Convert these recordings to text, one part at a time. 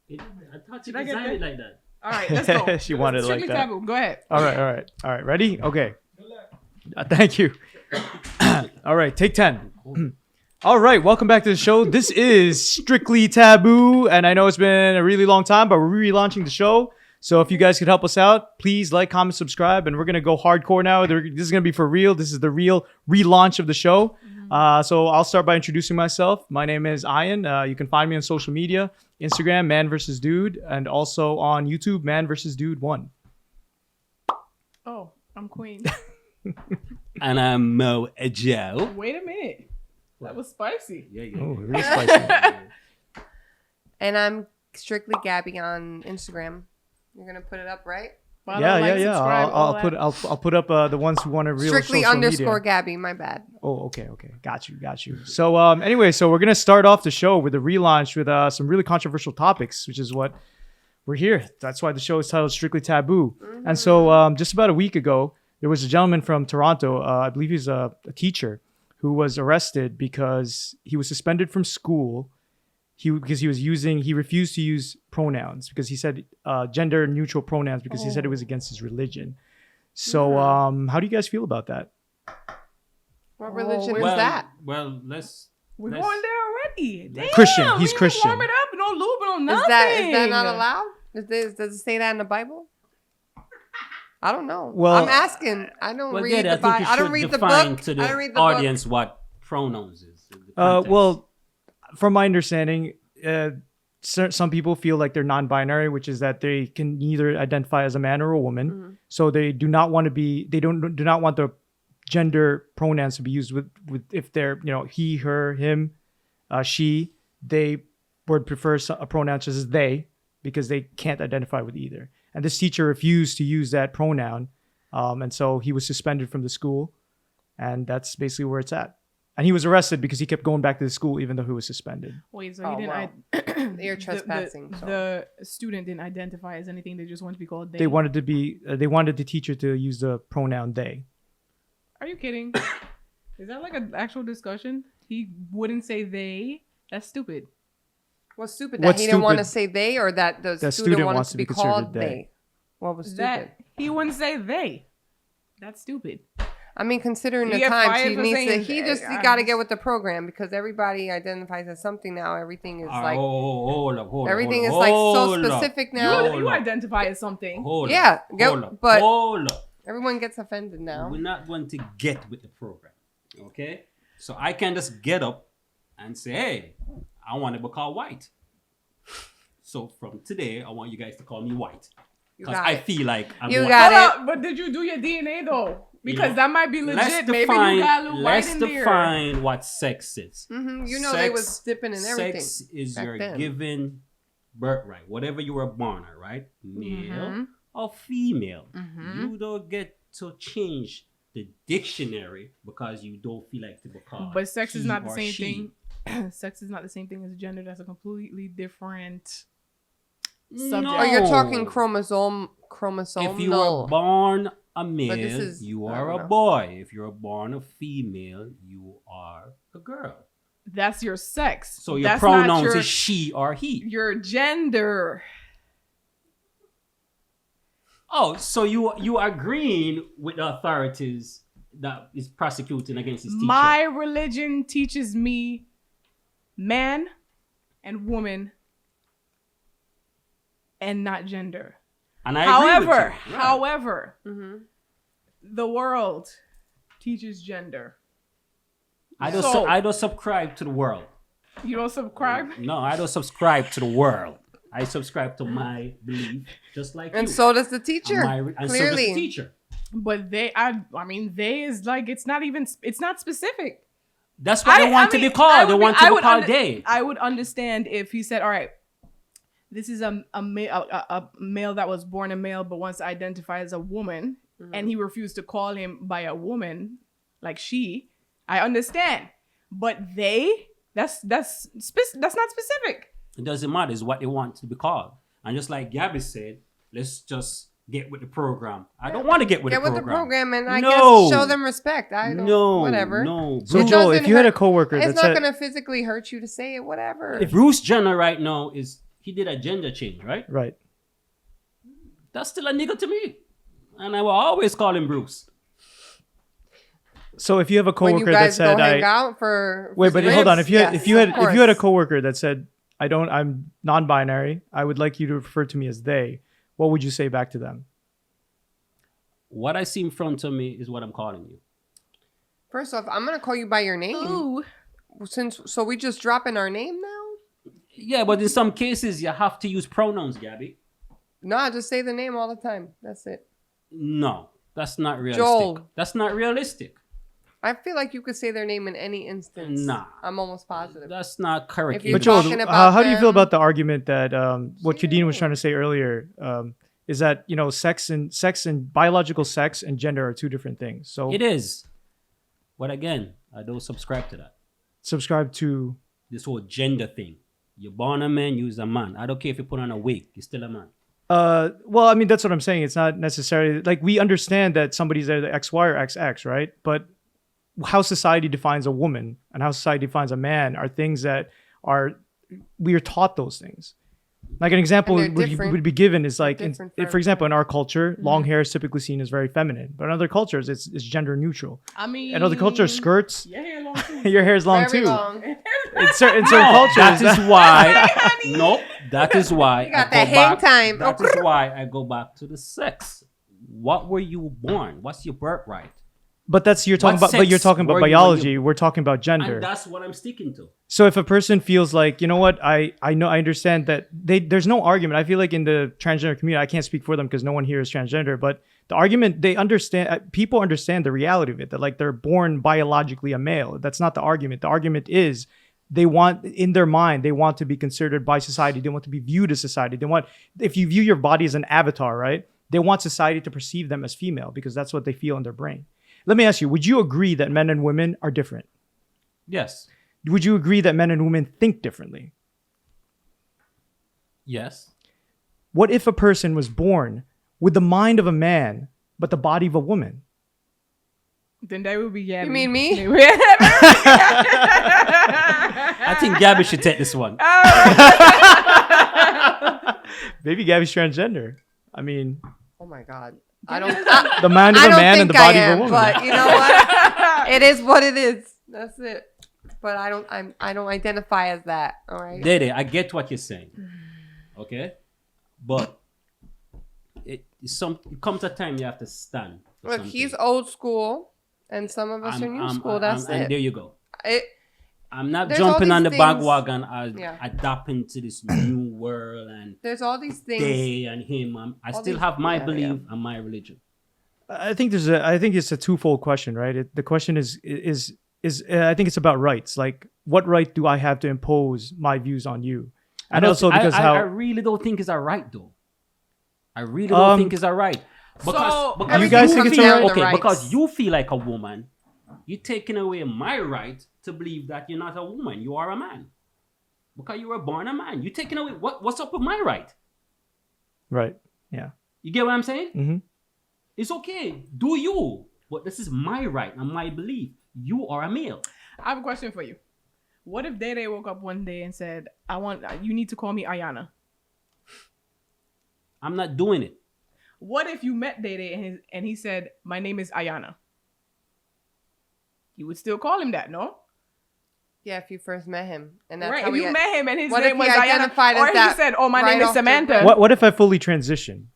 I thought you Did I get designed it that? like that. All right, let's go. She wanted it like Strictly that. taboo. Go ahead. All right. Ready? Okay. Thank you. All right, take 10. All right, welcome back to the show. This is Strictly Taboo, and I know it's been a really long time, but we're relaunching the show. So if you guys could help us out, please like, comment, subscribe, and we're going to go hardcore now. This is going to be for real. This is the real relaunch of the show. So I'll start by introducing myself. My name is Ian. You can find me on social media, Instagram, Man vs. Dude, and also on YouTube, Man vs. Dude 1. Oh, I'm Queen. And I'm Mo Joe. Wait a minute. That was spicy. Yeah. Oh, really spicy. And I'm Strictly Gabby on Instagram. You're gonna put it up, right? Follow, yeah. subscribe, all I'll put up the ones who want to real Strictly social _ media. Gabby. My bad. Oh, okay. Got you. So anyway, so we're gonna start off the show with a relaunch with some really controversial topics, which is what we're here. That's why the show is titled Strictly Taboo. Mm-hmm. And so just about a week ago, there was a gentleman from Toronto, I believe he's a teacher, who was arrested because he was suspended from school. He refused to use pronouns because he said gender neutral pronouns because he said it was against his religion. So how do you guys feel about that? What religion is Well, that? Well, We're let's- going there already. Damn, Christian. He's we didn't Christian. Warm it up. No lube, no nothing. Is that not allowed? Does it say that in the Bible? I don't know. Well, I'm asking. I don't Well, read yeah, the Bible. I don't read the book. to I don't read the the audience what pronouns is. the context. Well, from my understanding, some people feel like they're non-binary, which is that they can either identify as a man or a woman. Mm-hmm. So they do not want to be. They do not want the gender pronouns to be used with if they're he, her, him, she. They would prefer a pronoun such as they because they can't identify with either. And this teacher refused to use that pronoun, and so he was suspended from the school, and that's basically where it's at. And he was arrested because he kept going back to the school even though he was suspended. Wait, so Oh, he didn't. wow. You're trespassing. The student didn't identify as anything. They just wanted to be called they. They wanted the teacher to use the pronoun they. Are you kidding? Is that like an actual discussion? He wouldn't say they. That's stupid. What's stupid? That What's he didn't want to stupid? say they, or that the student wanted wants to be considered called they. they. What was stupid? That he wouldn't say they. That's stupid. I mean, considering You the get times, fired he for needs to. saying He they. just got to get with the program because everybody identifies as something now. Everything is like hold up. everything is like so specific now. You identify as something. Hold Yeah, up. go- Hold up. but- Hold up. Everyone gets offended now. We're not going to get with the program. Okay? So I can just get up and say, hey, I want to be called white. So from today, I want you guys to call me white. You Because got I it. feel like I'm You white. got Hold it. up, but did you do your DNA though? Because know, that might be legit. Let's Maybe you got a little white let's in there. define what sex is. You know they was dipping in everything. Sex is back your then. given birthright. Whatever you were born at, right? Male or female. You don't get to change the dictionary because you don't feel like to be called. But sex is he not the or same she. thing. Sex is not the same thing as gender. That's a completely different No. subject. Oh, you're talking chromosomal. If you were born a male, is- you I are don't a know. boy. If you're born a female, you are a girl. That's your sex. So your That's pronouns not your, is she or he. your gender. Oh, so you are agreeing with the authorities that is prosecuting against this teacher? My religion teaches me man and woman and not gender. And I agree with you. Right. However, Mm-hmm. the world teaches gender. I don't So- I don't subscribe to the world. You don't subscribe? No, I don't subscribe to the world. I subscribe to my belief, just like And you. so does the teacher. And so does the clearly. teacher. But I mean, they is like, it's not specific. That's what they want to be called. They want to be called they. I would understand if he said, all right, this is a male that was born a male but wants to identify as a woman, and he refused to call him by a woman, like she. I understand, but that's not specific. It doesn't matter. It's what they want to be called. And just like Gabby said, let's just get with the program. I don't want to get with the program. And I No. guess show them respect. I don't. No, Whatever. no. So It Joel, doesn't if you had a hurt- coworker It's that not said, going to physically hurt you to say it. Whatever. If Bruce Jenner right now he did a gender change, right? Right. That's still a nigga to me. And I will always call him Bruce. So if you have a When you coworker that guys said, go hang out for wait, but hold on. If you had, yes, if you had, of if you had a course. coworker that said, I'm non-binary. I would like you to refer to me as they. What would you say back to them? What I see in front of me is what I'm calling you. First off, I'm gonna call you by your name. Ooh. So we just dropping our name now? Yeah, but in some cases, you have to use pronouns, Gabby. No, just say the name all the time. That's it. No, that's not realistic. Joel. That's not realistic. I feel like you could say their name in any instance. Nah. I'm almost positive. That's not correct. If you're But Joel, talking about how do you feel them- about the argument that what Kadeen was trying to say earlier is that sex and biological sex and gender are two different things. So It is. But again, I don't subscribe to that. subscribe to. This whole gender thing. You're born a man, you're a man. I don't care if you put on a wig, you're still a man. Well, I mean that's what I'm saying. It's not necessarily like we understand that somebody's either XY or XX, right? But how society defines a woman and how society defines a man are things that we are taught those things. Like an example And they're different. would be given is like, different for for example, in our culture, long hair is typically seen as very feminine, but in other cultures, it's gender neutral. I mean, In other cultures, skirts, your hair long too. your hair is long Very too. long. In certain cultures, That is why. Nope. That is why. You got I that go hang back- time. That is why I go back to the sex. What were you born? What's your birthright? but you're talking What about. But you're sex talking about were you when biology. you- We're talking about gender. And that's what I'm sticking to. So if a person feels like, you know what, I understand that there's no argument. I feel like in the transgender community, I can't speak for them because no one here is transgender, but the argument, they understand, people understand the reality of it, that like they're born biologically a male. That's not the argument. The argument is they want, in their mind, they want to be considered by society. They want to be viewed as society. They want, if you view your body as an avatar, right? They want society to perceive them as female because that's what they feel in their brain. Let me ask you, would you agree that men and women are different? Yes. Would you agree that men and women think differently? Yes. What if a person was born with the mind of a man, but the body of a woman? Then that would be Gabby. You mean me? I think Gabby should take this one. Maybe Gabby's transgender. I mean, Oh my God. I don't. the mind of I a don't man think and the I body am, of a woman. but you know what? It is what it is. That's it. But I don't identify as that. All right. Dede, I get what you're saying. Okay? But it comes a time you have to stand. for Look, something. he's old school, and some of us are new school. That's and it. there you go. It. I'm not There's all jumping on the these things- bandwagon as Yeah. adapting to this new world and There's all these things. they and him. I All still these- have my yeah, belief and my religion. I think it's a twofold question, right? The question is I think it's about rights. Like, what right do I have to impose my views on you? And also because I really don't think it's a right though. I really don't think it's a right. Because You guys think it's a right? Okay, rights. because you feel like a woman, you're taking away my right to believe that you're not a woman, you are a man. Because you were born a man. You're taking away what's up with my right? right, yeah. You get what I'm saying? Mm-hmm. It's okay. Do you? But this is my right and my belief. You are a male. I have a question for you. What if Dede woke up one day and said, you need to call me Ayana? I'm not doing it. What if you met Dede and he said, my name is Ayana? You would still call him that, no? Yeah, if you first met him, and that's Right. how If we you met him and his What name if was he Ayana, identified as or he that said, oh, my right name is off the Samantha. rip? What if I fully transition?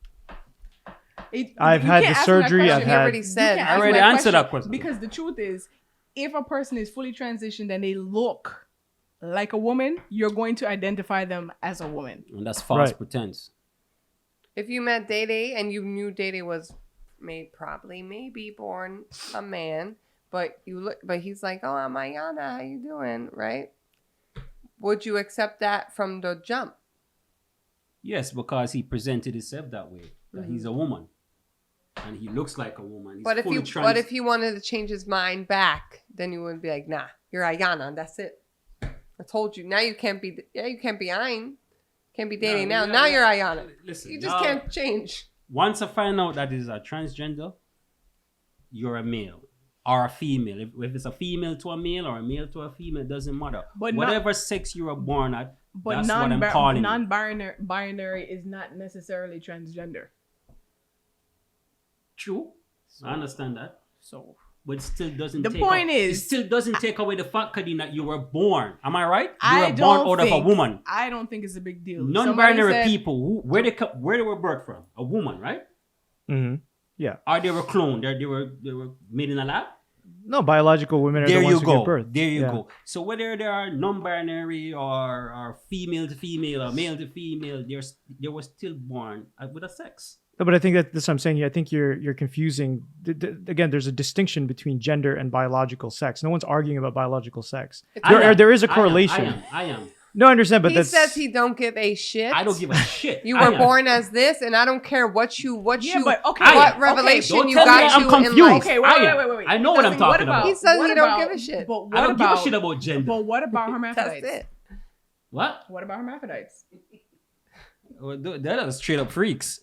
I've You had can't the ask me that surgery, question. I've You had- already said. can't I ask already me that answered that question. Because the truth is, if a person is fully transitioned and they look like a woman, you're going to identify them as a woman. And that's false Right. pretense. If you met Dede and you knew Dede was maybe born a man, but he's like, oh, I'm Ayana, how you doing, right? Would you accept that from the jump? Yes, because he presented himself that way. That he's a woman. And he looks like a woman. He's But if fully he wanted to change his mind back, then you would be like, nah, you're Ayana, that's it. I told you. Now you can't be Ayn. Can't be dating now. Now you're Ayana. Listen, You just now- can't change. Once I find out that is a transgender, you're a male. or a female. If it's a female to a male or a male to a female, it doesn't matter. But whatever sex you were born at, but that's what I'm calling it. non-binary is not necessarily transgender. True. I understand that. So, but it still doesn't. It still doesn't take away the fact, Kadeen, that you were born. Am I right? You I were born don't out of a think- woman. I don't think it's a big deal. Non-binary Somebody said- people, where they were birthed from? A woman, right? Mm-hmm. Yeah. Or they were cloned. They were made in a lab. No, biological women are There the ones you who go. give birth. There you Yeah. go. So whether they are non-binary or female to female or male to female, they were still born with a sex. No, but I think that's what I'm saying here. I think you're confusing. Again, there's a distinction between gender and biological sex. No one's arguing about biological sex. There is a correlation. I am. No, I understand, but He says he don't give a shit. I don't give a shit. You were born as this, and I don't care what revelation Don't you tell me got I'm you confused. in life. Okay, wait. I know what I'm talking about. He says he don't give a shit. But I don't give a shit about gender. But what about That's hermaphrodites? it. What? What about hermaphrodites? Well, that are straight up freaks.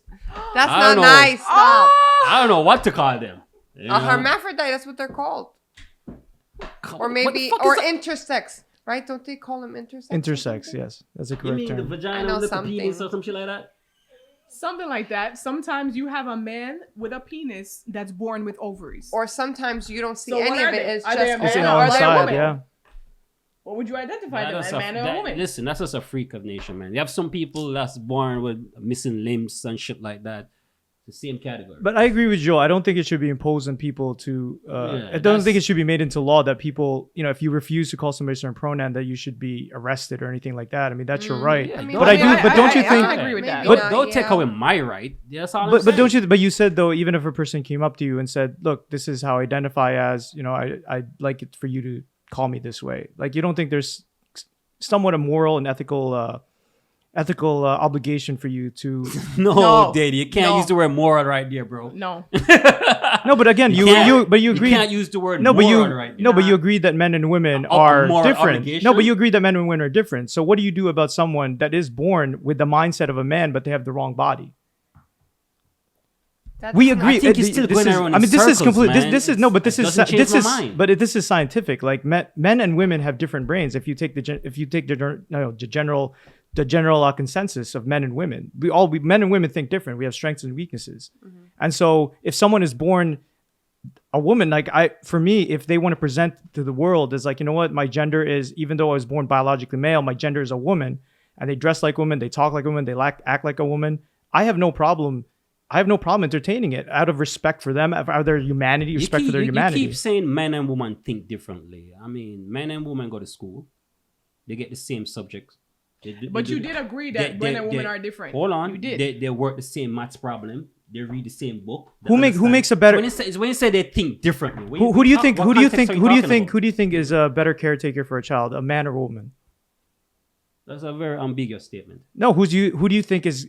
That's I not don't know. nice. Stop. I don't know what to call them. You A know? hermaphrodite, that's what they're called. Or What maybe, the fuck or is that? intersex. Right? Don't they call them intersex? intersex. Yes, that's a You correct mean the term. I vagina know with the something. penis or some shit like that? Something like that. Sometimes you have a man with a penis that's born with ovaries. Or sometimes you don't see So what any are of it. they? It's Are they a just man It's or an are they a outside, woman? yeah. What would you identify them as, a man or a woman? Listen, that's just a freak of nature, man. You have some people that's born with missing limbs and shit like that. The same category. But I agree with Joe. I don't think it should be imposed on people to. I don't think it should be made into law that people, if you refuse to call somebody a certain pronoun, that you should be arrested or anything like that. I mean, that's your right. Yeah, But don't you think? I agree with that. But don't take away my right. That's all I'm But saying. don't you? But you said though, even if a person came up to you and said, "Look, this is how I identify as," I'd like it for you to call me this way. Like you don't think there's somewhat a moral and ethical obligation for you to No, Daddy, you can't use the word moral right there, bro. No. No, but again, you agree. You can't use the word no, but moral right there. but you agreed that men and women A are moral different. obligation? No, but you agreed that men and women are different. So what do you do about someone that is born with the mindset of a man, but they have the wrong body? We agree. I think you're still going around in this is circles, complete. man. This is no, but this It is doesn't change my mind. but this is scientific. Like men and women have different brains. If you take the general consensus of men and women, men and women think different. We have strengths and weaknesses, and so if someone is born a woman, for me, if they want to present to the world as like, you know what, my gender is, even though I was born biologically male, my gender is a woman, and they dress like women, they talk like women, they act like a woman. I have no problem entertaining it out of respect for them, out of their humanity, respect for their humanity. You keep saying men and women think differently. I mean, men and women go to school. They get the same subjects. But you did agree that men and women are different. Hold on. You did. They work the same maths problem. They read the same book. Who makes a better? When you say they think differently. Who do you think is a better caretaker for a child, a man or a woman? That's a very ambiguous statement. No, who do you think is?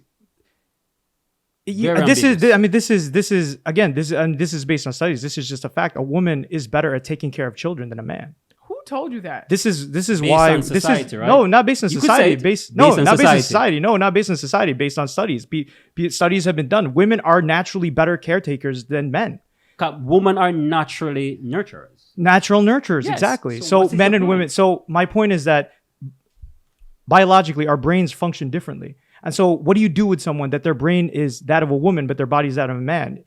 Very This ambiguous. is again, this is based on studies. This is just a fact. A woman is better at taking care of children than a man. Who told you that? This is Based why on this society, is right? no, not based on You could society. say Based on not based on society. society. No, not based on society. Based on studies. Studies have been done. Women are naturally better caretakers than men. Women are naturally nurturers. Natural nurturers, Yes. exactly. So So what is men your and point? women. So my point is that biologically, our brains function differently. And so, what do you do with someone that their brain is that of a woman, but their body is that of a man?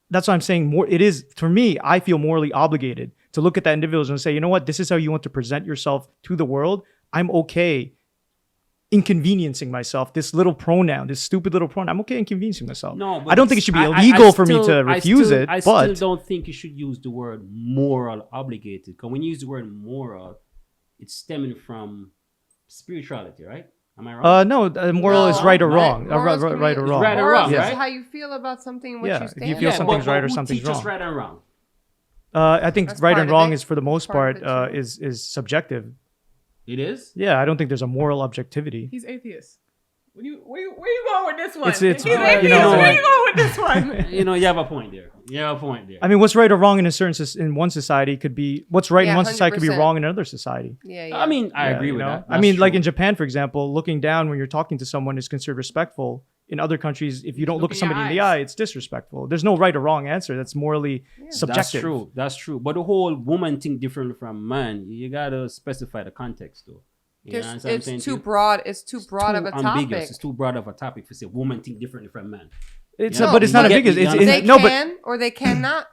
That's what I'm saying. It is, for me, I feel morally obligated to look at that individual and say, you know what, this is how you want to present yourself to the world. I'm okay inconveniencing myself. This little pronoun, this stupid little pronoun, I'm okay inconveniencing myself. No, but I don't think it should be illegal for me to refuse it. I but still don't think you should use the word moral obligated. Because when you use the word moral, it's stemming from spirituality, right? Am I wrong? no, moral is right or wrong. Morals can Right be- or wrong. Right or Morals wrong, is right? how you feel about something, what Yeah, you if you stand feel for. something's right or who something's teaches wrong. right and wrong? I think That's right part and of wrong it. is for the most Part part of it, is subjective. It is? Yeah, I don't think there's a moral objectivity. He's atheist. Where you going with this one? It's He's you atheist. know, Where you going with this one? You have a point there. I mean, what's right or wrong in a certain in one society could be what's right in Yeah, one society could be 100%. wrong in another society. Yeah. I mean, I agree you with know? that. I mean, That's like true. in Japan, for example, looking down when you're talking to someone is considered respectful. In other countries, if you don't look at Look in your somebody in the eyes. eye, it's disrespectful. There's no right or wrong answer. That's morally subjective. That's true. But the whole woman thing different from man, you gotta specify the context though. You know what I'm saying It's to too you? broad. It's too broad of a ambiguous. topic. It's too broad of a topic to say woman think differently from man. It's No, but it's not you get- ambiguous. you It's, understand? They no, but can or they cannot,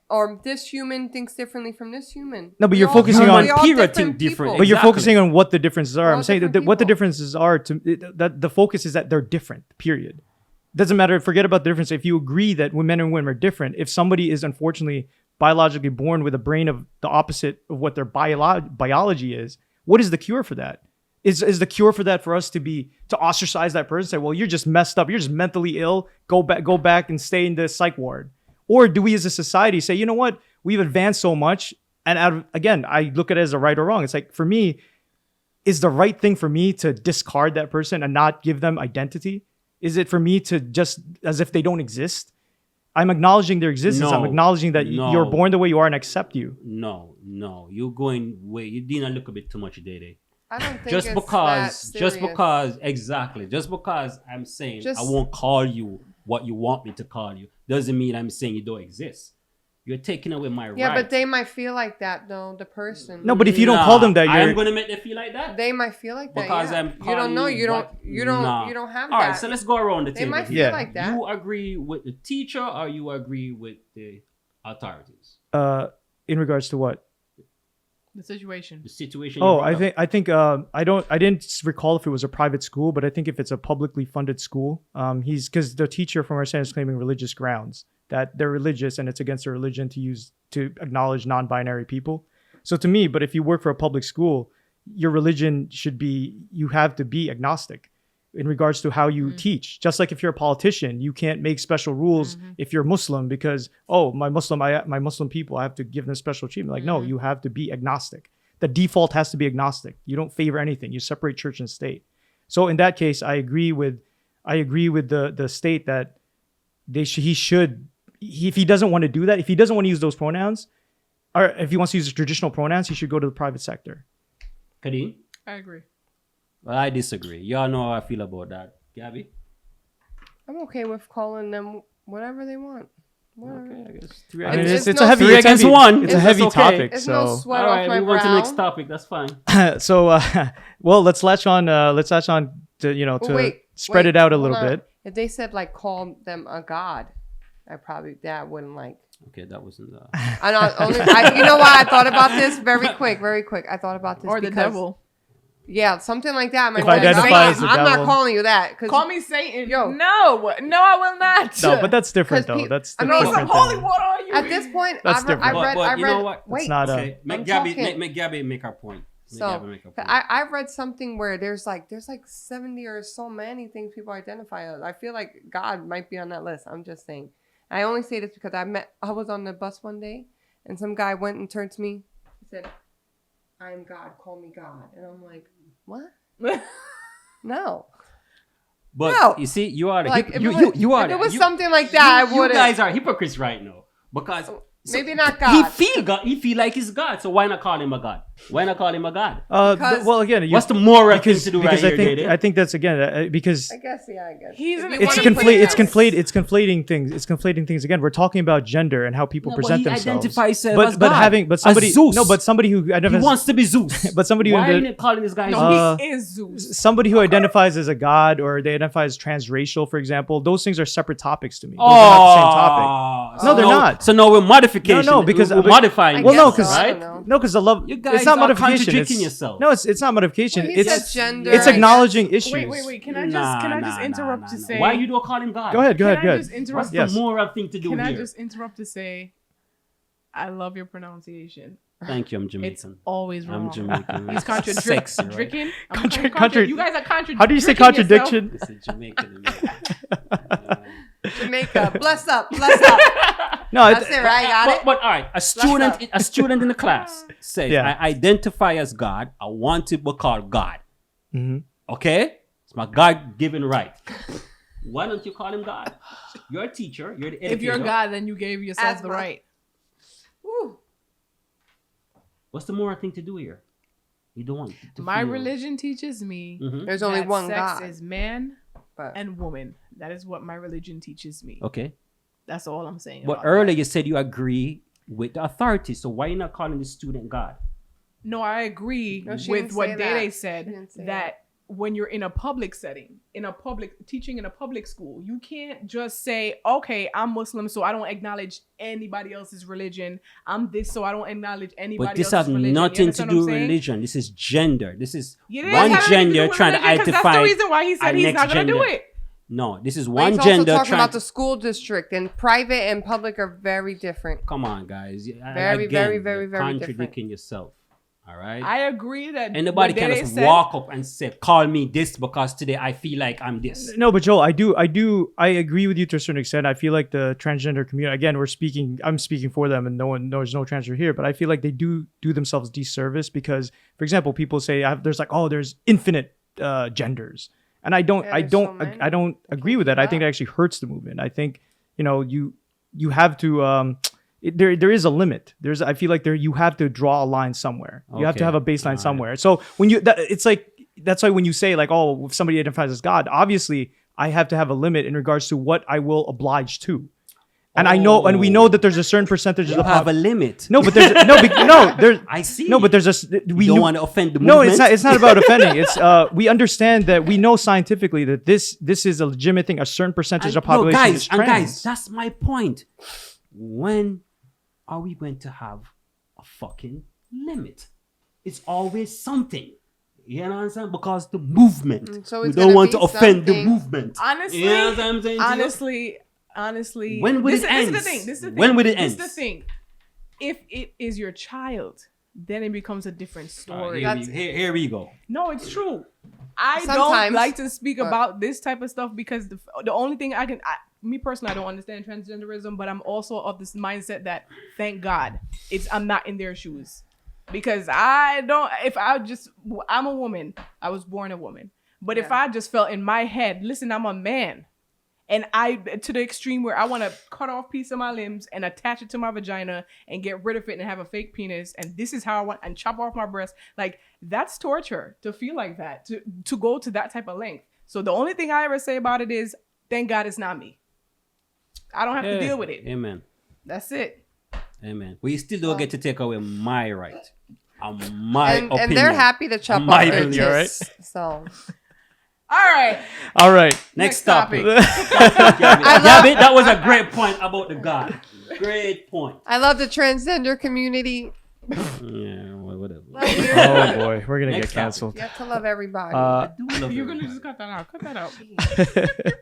or this human thinks differently from this human. No, but We you're all- focusing we on- all Period different think different. people. but you're Exactly. focusing on what the differences are. We're I'm all saying that different what the people. differences are that the focus is that they're different. Period. Doesn't matter. Forget about the difference. If you agree that when men and women are different, if somebody is unfortunately biologically born with a brain of the opposite of what their biology is, what is the cure for that? Is the cure for that for us to ostracize that person? Say, well, you're just messed up. You're just mentally ill. Go back and stay in the psych ward. Or do we as a society say, you know what? We've advanced so much. And again, I look at it as a right or wrong. It's like, for me, is the right thing for me to discard that person and not give them identity? Is it for me to just, as if they don't exist? I'm acknowledging their existence. I'm No, acknowledging that no. you're born the way you are and accept you. No. You're going way. You did not look a bit too much, Day. I don't think Just it's because, that exactly. Just because I'm saying Just- I won't call you what you want me to call you doesn't mean I'm saying you don't exist. You're taking away my Yeah, right. but they might feel like that though. The person. No, but if you don't call them that, I'm you're gonna make them feel like that. They might feel like that. Because yeah. I'm You don't calling know. you You don't. what- You don't. Nah. You don't have All that. right, so let's go around the They table. might feel Yeah. like that. You agree with the teacher or you agree with the authorities? in regards to what? The situation. The situation. Oh, you brought up. I didn't recall if it was a private school, but I think if it's a publicly funded school, because the teacher from our center is claiming religious grounds that they're religious and it's against their religion to acknowledge non-binary people. So to me, but if you work for a public school, your religion you have to be agnostic in regards to how you teach. Just like if you're a politician, you can't make special rules if you're Muslim because, my Muslim people, I have to give them special treatment. Like, no, you have to be agnostic. The default has to be agnostic. You don't favor anything. You separate church and state. So in that case, I agree with the state that he should, if he doesn't want to do that, if he doesn't want to use those pronouns, or if he wants to use the traditional pronouns, he should go to the private sector. Kadeem? I agree. Well, I disagree. Y'all know how I feel about that. Gabby? I'm okay with calling them whatever they want. Whatever. Okay, I guess I mean, It's it's no a heavy, three it's against heavy, one. It's a It's heavy okay. topic. It's So, no sweat All off right, my we want to the brow. next topic. That's fine. well, let's latch on to Oh, wait, spread it out a little hold on. bit. If they said like call them a god, that wouldn't like. Okay, that wasn't the... You know why I thought about this very quick. I thought about this Or the because- devil. Yeah, something like that. If identify as the I'm devil. not calling you that. Call me Satan. Yo. No, I will not. No, but that's different 'Cause though. pe- That's I the mean, Throw some different holy thing. water on you. At this point, That's I different. read. But I you read. know what? Wait, It's not Okay, I'm make Gabby talking. make her point. So I read something where there's like 70 or so many things people identify as. I feel like God might be on that list. I'm just saying. I only say this because I was on the bus one day and some guy went and turned to me. He said, "I am God. Call me God." And I'm like, "What? No." But No. you see, you are the Like, hip- if you, it you, was- you are if the- it was you- something like that, I you would've- guys are hypocrites right now because Maybe not He God. feel God. He feel like he's God. So why not call him a God? Why not call him a God? Because- Well, again, What's the moral thing because to do because right I here, think Dede? I think that's again because I guess. He's If an you it's wanna put it it's conflating things. It's conflating things again. We're talking about gender and how people present themselves. identifies himself But as but God, having but as somebody Zeus. no but somebody who He identifies wants to be Zeus. but somebody who Why are ident- you calling this guy No, Zeus? he is Zeus. somebody who identifies as a god or they identify as transracial, for example, those things are separate topics to me. Those are not the same topic. No, they're not. So no, we're modification. No, because- we're modifying. Well, no, guess so. because I right? don't know. no, because the love You guys it's not are modification. contradicting It's, yourself. No, it's not modification. Well, he it's said gender, it's I guess. acknowledging issues. Wait. Can I just interrupt to say? Why you don't call him God? Go ahead. Can I Go just ahead. interrupt? What's Yes. the moral thing to do Can here? I just interrupt to say, I love your pronunciation. Thank you. I'm It's Jamaican. always wrong. I'm Jamaican. He's Sexy, right? contradicting. Contra- You guys are contradicting. How do you say contradiction? It's a Jamaican. Jamaica, bless up. No, That's it, right? Got it. But all right, a student in the class says, Yeah. "I identify as God. I want to be called God." Mhm. Okay, It's my God-given right. Why don't you call him God? You're a teacher. You're the educator. If you're God, then you gave yourself the Asthma. right. Woo. What's the moral thing to do here? You don't want to My feel- religion teaches me There's only that one sex God. is man But and woman. That is what my religion teaches me. Okay. That's all I'm saying. But about earlier that. you said you agree with the authority. So why are you not calling the student God? No, I agree No, she with didn't what say Dede that. said, She didn't say that when you're in a public setting, teaching in a public school, you can't just say, okay, I'm Muslim, so I don't acknowledge anybody else's religion. I'm this, so I don't acknowledge anybody But this else's has religion. You nothing to understand do what with I'm saying? religion. This is gender. This is Yeah, it one has nothing to do gender with trying to religion, 'cause identify. That's the reason why he said our he's next not going to do gender. it. No, this is But one he's also gender talking trying about to... the school district, and private and public are very different. Come on, guys. Very, very, very, you're very contradicting yourself. All right? I agree that Anybody what can Dede just said- walk up and say, call me this because today I feel like I'm this. No, but Joel, I agree with you to a certain extent. I feel like the transgender community, again, I'm speaking for them, and there's no transgender here, but I feel like they do themselves disservice because, for example, people say there's infinite genders, and I don't Yeah, there's so many. I don't agree with that. I think that actually hurts the movement. I think you have to there is a limit. I feel like you have to draw a line somewhere. You have to Okay. have a baseline All right. somewhere. So when it's like, that's why when you say like, oh, if somebody identifies as God, obviously I have to have a limit in regards to what I will oblige to. And we know that there's a certain percentage You of the have a limit. no, but there's there's I see. no, but there's we You don't knew- want to offend the no, movement. it's not about offending. It's we understand that we know scientifically that this is a legitimate thing. A certain percentage of population is trans. guys, that's my point. When are we going to have a fucking limit? It's always something. You know what I'm saying? Because the movement. So we it's don't gonna want be to offend the something. movement. Honestly, you know what I'm saying? honestly, When will this it is end? the thing. This is the thing. When will it This is end? the thing. If it is your child, then it becomes a different story. Here we go. No, it's true. I don't Sometimes, like to speak but- about this type of stuff because the only thing me personally, I don't understand transgenderism, but I'm also of this mindset that thank God I'm not in their shoes, because I'm a woman. I was born a woman, but if I just felt in my head, listen, I'm a man, and to the extreme where I want to cut off a piece of my limbs and attach it to my vagina and get rid of it and have a fake penis, and this is how I want, and chop off my breast, like that's torture to feel like that, to go to that type of length. So the only thing I ever say about it is thank God it's not me. I don't have to deal with it. Amen. That's it. Amen. We still don't get to take away my right. My opinion. And they're happy to chop My off their opinion, tits. So All right. Next topic. I Yeah, love, but that was a great point about the God. Great point. I love the transgender community. Yeah, well, whatever. Oh boy, we're gonna Next get canceled. You have to love everybody. I do love You're it. gonna just cut that out. Cut that out.